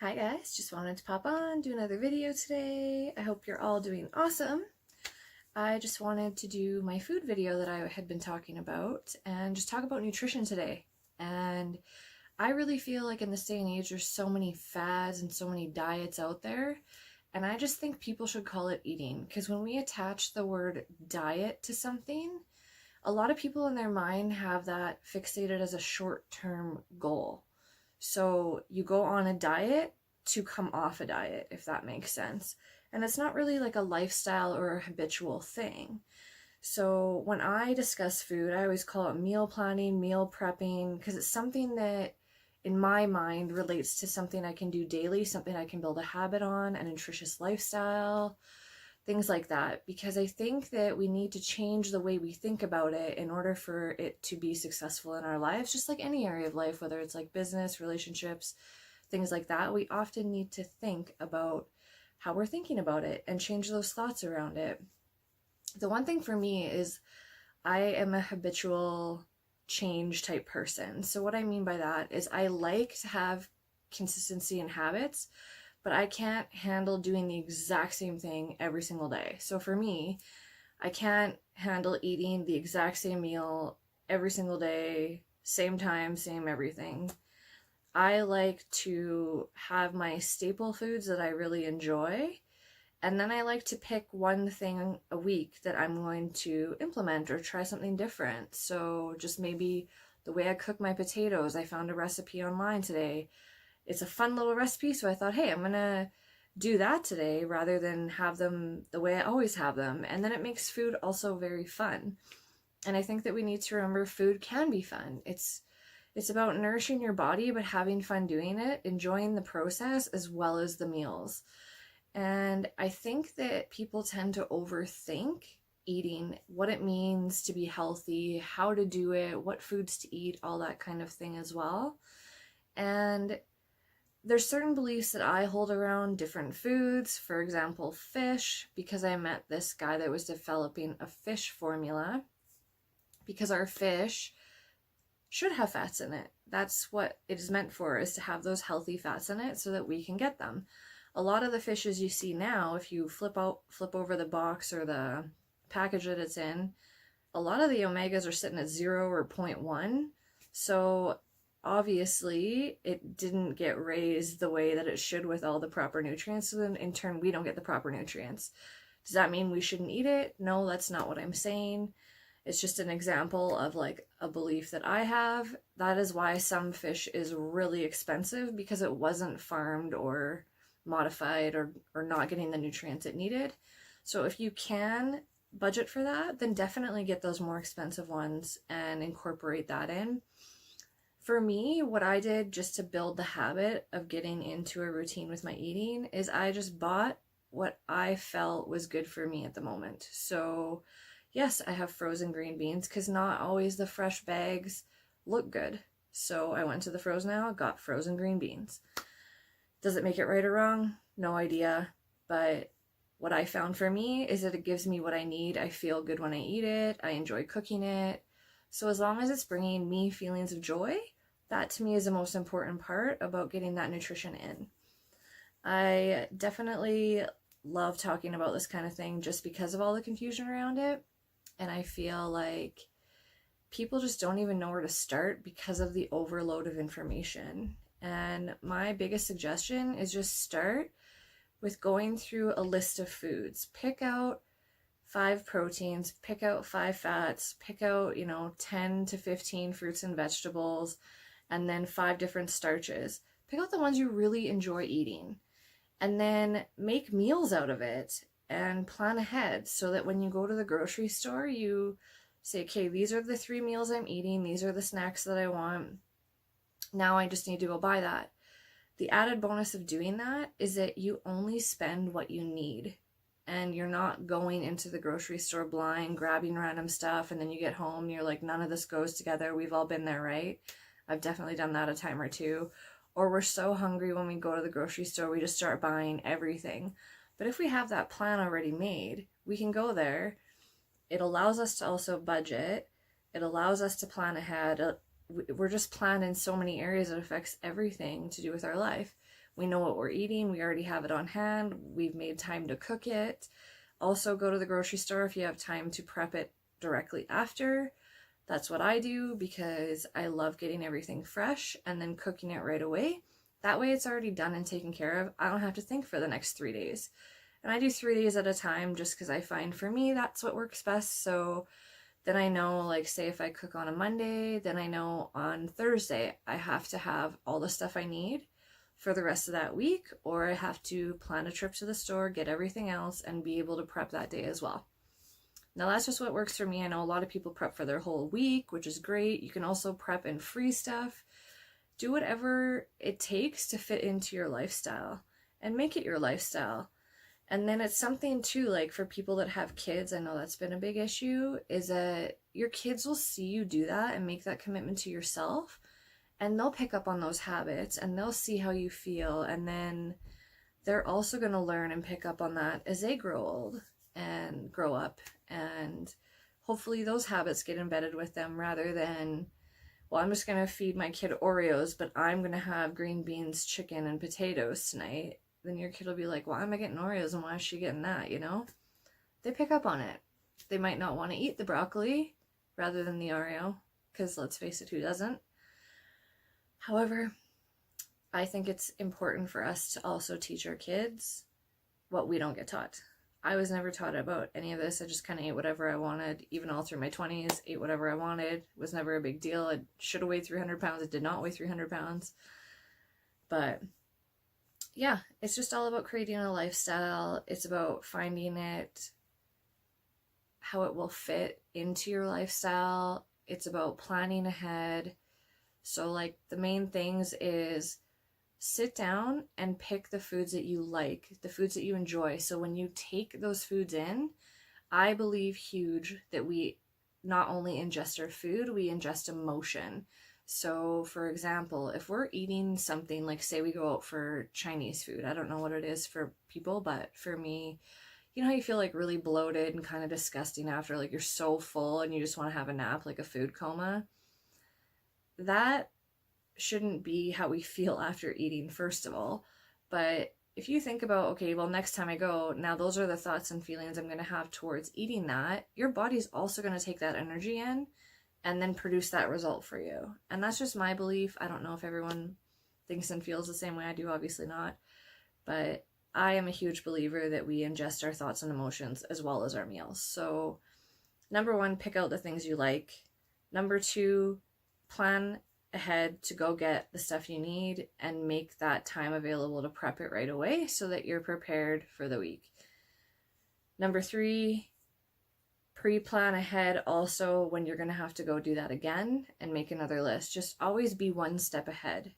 Hi guys, just wanted to pop on, do another video today. I hope you're all doing awesome. I just wanted to do my food video that I had been talking about and just talk about nutrition today. And I really feel like in this day and age there's so many fads and so many diets out there, and I just think people should call it eating, because when we attach the word diet to something, a lot of people in their mind have that fixated as a short-term goal. So you go on a diet to come off a diet, if that makes sense. And it's not really like a lifestyle or a habitual thing. So when I discuss food, I always call it meal planning, meal prepping, because it's something that in my mind relates to something I can do daily, something I can build a habit on, a nutritious lifestyle, things like that. Because I think that we need to change the way we think about it in order for it to be successful in our lives, just like any area of life, whether it's like business, relationships, things like that. We often need to think about how we're thinking about it and change those thoughts around it. The one thing for me is I am a habitual change type person. So what I mean by that is I like to have consistency in habits, but I can't handle doing the exact same thing every single day. So for me, I can't handle eating the exact same meal every single day, same time, same everything. I like to have my staple foods that I really enjoy, and then I like to pick one thing a week that I'm going to implement or try something different. So just maybe the way I cook my potatoes, I found a recipe online today. It's a fun little recipe, so I thought, hey, I'm gonna do that today rather than have them the way I always have them. And then it makes food also very fun. And I think that we need to remember food can be fun. It's about nourishing your body, but having fun doing it, enjoying the process as well as the meals. And I think that people tend to overthink eating, what it means to be healthy, how to do it, what foods to eat, all that kind of thing as well. And there's certain beliefs that I hold around different foods. For example, fish, because I met this guy that was developing a fish formula, because our fish should have fats in it. That's what it is meant for, is to have those healthy fats in it so that we can get them. A lot of the fishes you see now, if you flip over the box or the package that it's in, a lot of the omegas are sitting at 0 or 0.1. So obviously it didn't get raised the way that it should with all the proper nutrients. So then in turn, we don't get the proper nutrients. Does that mean we shouldn't eat it? No, that's not what I'm saying. It's just an example of like a belief that I have. That is why some fish is really expensive, because it wasn't farmed or modified or not getting the nutrients it needed. So if you can budget for that, then definitely get those more expensive ones and incorporate that in. For me, what I did just to build the habit of getting into a routine with my eating is I just bought what I felt was good for me at the moment. So yes, I have frozen green beans, because not always the fresh bags look good. So I went to the frozen aisle, got frozen green beans. Does it make it right or wrong? No idea. But what I found for me is that it gives me what I need. I feel good when I eat it. I enjoy cooking it. So as long as it's bringing me feelings of joy, that to me is the most important part about getting that nutrition in. I definitely love talking about this kind of thing just because of all the confusion around it. And I feel like people just don't even know where to start because of the overload of information. And my biggest suggestion is just start with going through a list of foods. Pick out 5 proteins, pick out 5 fats, pick out, 10 to 15 fruits and vegetables, and then 5 different starches. Pick out the ones you really enjoy eating, and then make meals out of it and plan ahead so that when you go to the grocery store, you say, okay, these are the 3 meals I'm eating, these are the snacks that I want. Now I just need to go buy that. The added bonus of doing that is that you only spend what you need, and you're not going into the grocery store blind, grabbing random stuff, and then you get home and you're like, none of this goes together. We've all been there, right? I've definitely done that a time or two. Or we're so hungry when we go to the grocery store, we just start buying everything. But if we have that plan already made, we can go there. It allows us to also budget. It allows us to plan ahead. We're just planned in so many areas that affects everything to do with our life. We know what we're eating. We already have it on hand. We've made time to cook it. Also, go to the grocery store if you have time to prep it directly after. That's what I do because I love getting everything fresh and then cooking it right away. That way it's already done and taken care of. I don't have to think for the next 3 days. And I do 3 days at a time just because I find for me that's what works best. So then I know, like, say if I cook on a Monday, then I know on Thursday I have to have all the stuff I need for the rest of that week, or I have to plan a trip to the store, get everything else, and be able to prep that day as well. Now that's just what works for me. I know a lot of people prep for their whole week, which is great. You can also prep and freeze stuff. Do whatever it takes to fit into your lifestyle and make it your lifestyle. And then it's something too, like for people that have kids, I know that's been a big issue, is that your kids will see you do that and make that commitment to yourself, and they'll pick up on those habits and they'll see how you feel, and then they're also going to learn and pick up on that as they grow old and grow up, and hopefully those habits get embedded with them rather than, well, I'm just going to feed my kid Oreos, but I'm going to have green beans, chicken, and potatoes tonight. Then your kid will be like, why am I getting Oreos and why is she getting that, you know? They pick up on it. They might not want to eat the broccoli rather than the Oreo, because let's face it, who doesn't? However, I think it's important for us to also teach our kids what we don't get taught. I was never taught about any of this. I just kind of ate whatever I wanted, even all through my 20s, ate whatever I wanted. It was never a big deal. I should have weighed 300 pounds. It did not weigh 300 pounds. But yeah, it's just all about creating a lifestyle. It's about finding it, how it will fit into your lifestyle. It's about planning ahead. So like the main things is sit down and pick the foods that you like, the foods that you enjoy. So when you take those foods in, I believe huge that we not only ingest our food, we ingest emotion. So for example, if we're eating something like, say we go out for Chinese food, I don't know what it is for people, but for me, you know how you feel like really bloated and kind of disgusting after, like you're so full and you just want to have a nap, like a food coma? That shouldn't be how we feel after eating, first of all. But if you think about, okay, well, next time I go, now those are the thoughts and feelings I'm going to have towards eating that, your body's also going to take that energy in and then produce that result for you. And that's just my belief. I don't know if everyone thinks and feels the same way I do, obviously not. But I am a huge believer that we ingest our thoughts and emotions as well as our meals. So number one, pick out the things you like. Number two, plan ahead to go get the stuff you need and make that time available to prep it right away so that you're prepared for the week. Number three, pre-plan ahead also when you're going to have to go do that again and make another list. Just always be one step ahead.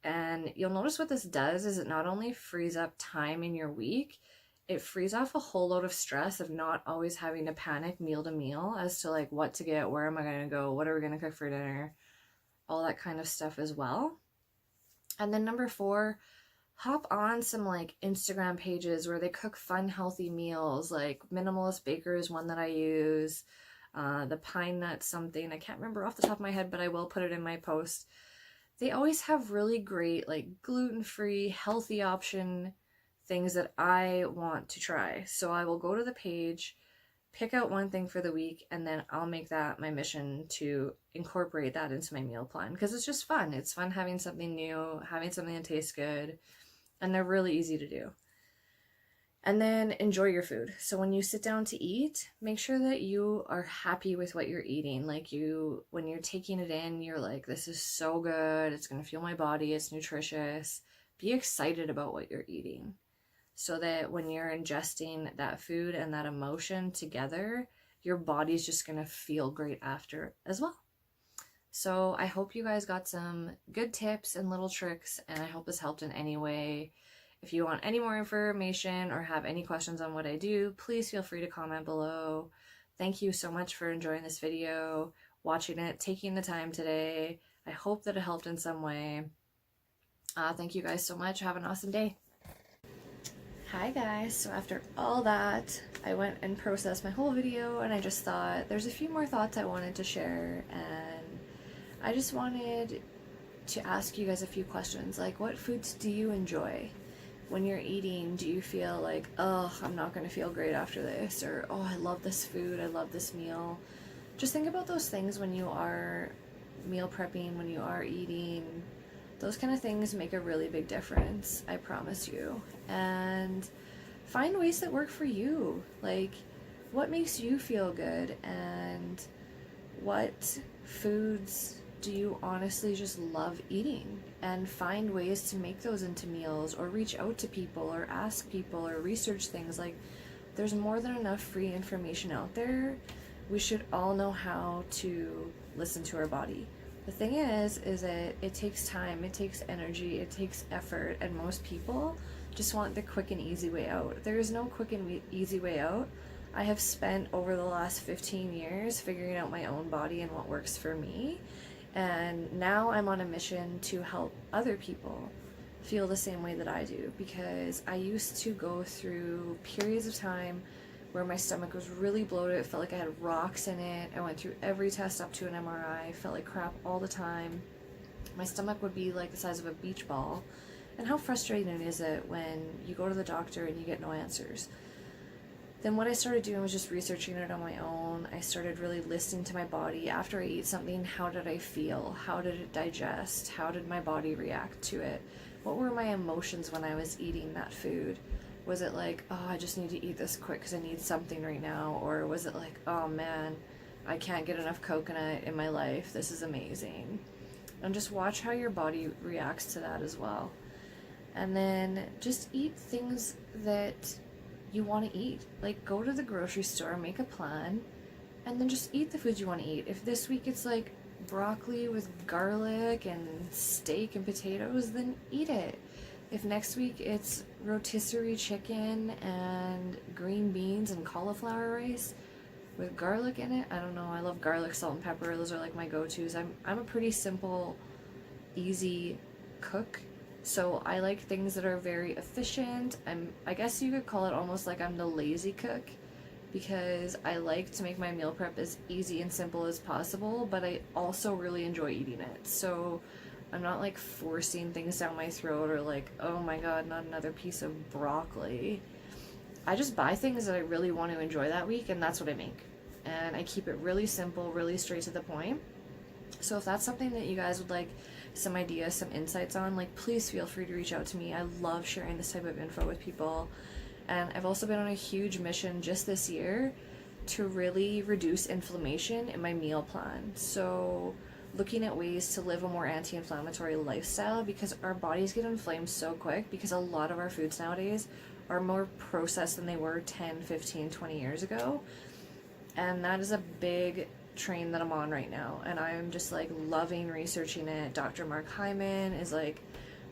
And you'll notice what this does is it not only frees up time in your week, it frees off a whole load of stress of not always having to panic meal to meal as to like what to get, where am I going to go, what are we going to cook for dinner, all that kind of stuff as well. And then number four, hop on some like Instagram pages where they cook fun, healthy meals. Like Minimalist Baker is one that I use. The Pine Nut something, I can't remember off the top of my head, but I will put it in my post. They always have really great like gluten-free, healthy option things that I want to try. So I will go to the page, pick out one thing for the week, and then I'll make that my mission to incorporate that into my meal plan because it's just fun. It's fun having something new, having something that tastes good, and they're really easy to do. And then enjoy your food. So when you sit down to eat, make sure that you are happy with what you're eating. Like when you're taking it in, you're like, this is so good. It's going to fuel my body. It's nutritious. Be excited about what you're eating so that when you're ingesting that food and that emotion together, your body's just going to feel great after as well. So I hope you guys got some good tips and little tricks, and I hope this helped in any way. If you want any more information or have any questions on what I do, please feel free to comment below. Thank you so much for enjoying this video, watching it, taking the time today. I hope that it helped in some way. Thank you guys so much. Have an awesome day. Hi guys, so after all that, I went and processed my whole video and I just thought there's a few more thoughts I wanted to share, and I just wanted to ask you guys a few questions, like what foods do you enjoy? When you're eating, do you feel like, oh, I'm not going to feel great after this? Or, oh, I love this food, I love this meal. Just think about those things when you are meal prepping, when you are eating. Those kind of things make a really big difference, I promise you. And find ways that work for you. Like, what makes you feel good, and what foods do you honestly just love eating? And find ways to make those into meals, or reach out to people, or ask people, or research things. Like, there's more than enough free information out there. We should all know how to listen to our body. The thing is that it takes time, it takes energy, it takes effort, and most people just want the quick and easy way out. There is no quick and easy way out. I have spent over the last 15 years figuring out my own body and what works for me, and now I'm on a mission to help other people feel the same way that I do, because I used to go through periods of time where my stomach was really bloated. It felt like I had rocks in it. I went through every test up to an MRI. Felt like crap all the time. My stomach would be like the size of a beach ball. And how frustrating is it when you go to the doctor and you get no answers? Then what I started doing was just researching it on my own. I started really listening to my body. After I eat something, how did I feel? How did it digest? How did my body react to it? What were my emotions when I was eating that food? Was it like, oh, I just need to eat this quick because I need something right now? Or was it like, oh man, I can't get enough coconut in my life. This is amazing. And just watch how your body reacts to that as well. And then just eat things that you want to eat. Like, go to the grocery store, make a plan, and then just eat the foods you want to eat. If this week it's like broccoli with garlic and steak and potatoes, then eat it. If next week it's rotisserie chicken and green beans and cauliflower rice with garlic in it, I don't know, I love garlic, salt, and pepper. Those are like my go-tos. I'm a pretty simple, easy cook, so I like things that are very efficient. I guess you could call it almost like I'm the lazy cook, because I like to make my meal prep as easy and simple as possible, but I also really enjoy eating it. So I'm not like forcing things down my throat, or like, oh my god, not another piece of broccoli. I just buy things that I really want to enjoy that week, and that's what I make. And I keep it really simple, really straight to the point. So if that's something that you guys would like some ideas, some insights on, like, please feel free to reach out to me. I love sharing this type of info with people. And I've also been on a huge mission just this year to really reduce inflammation in my meal plan. So looking at ways to live a more anti-inflammatory lifestyle, because our bodies get inflamed so quick because a lot of our foods nowadays are more processed than they were 10, 15, 20 years ago. And that is a big train that I'm on right now, and I'm just like loving researching it. Dr. Mark Hyman is like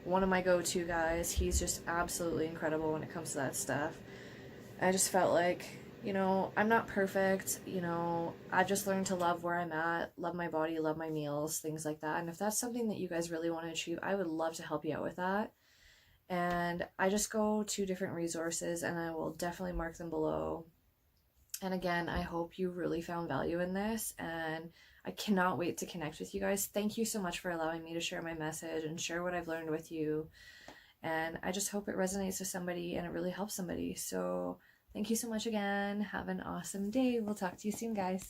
one of my go-to guys. He's just absolutely incredible when it comes to that stuff. I just felt like, you know, I'm not perfect, you know, I've just learned to love where I'm at, love my body, love my meals, things like that. And if that's something that you guys really want to achieve, I would love to help you out with that. And I just go to different resources, and I will definitely mark them below. And again, I hope you really found value in this, and I cannot wait to connect with you guys. Thank you so much for allowing me to share my message and share what I've learned with you. And I just hope it resonates with somebody and it really helps somebody. So thank you so much again. Have an awesome day. We'll talk to you soon, guys.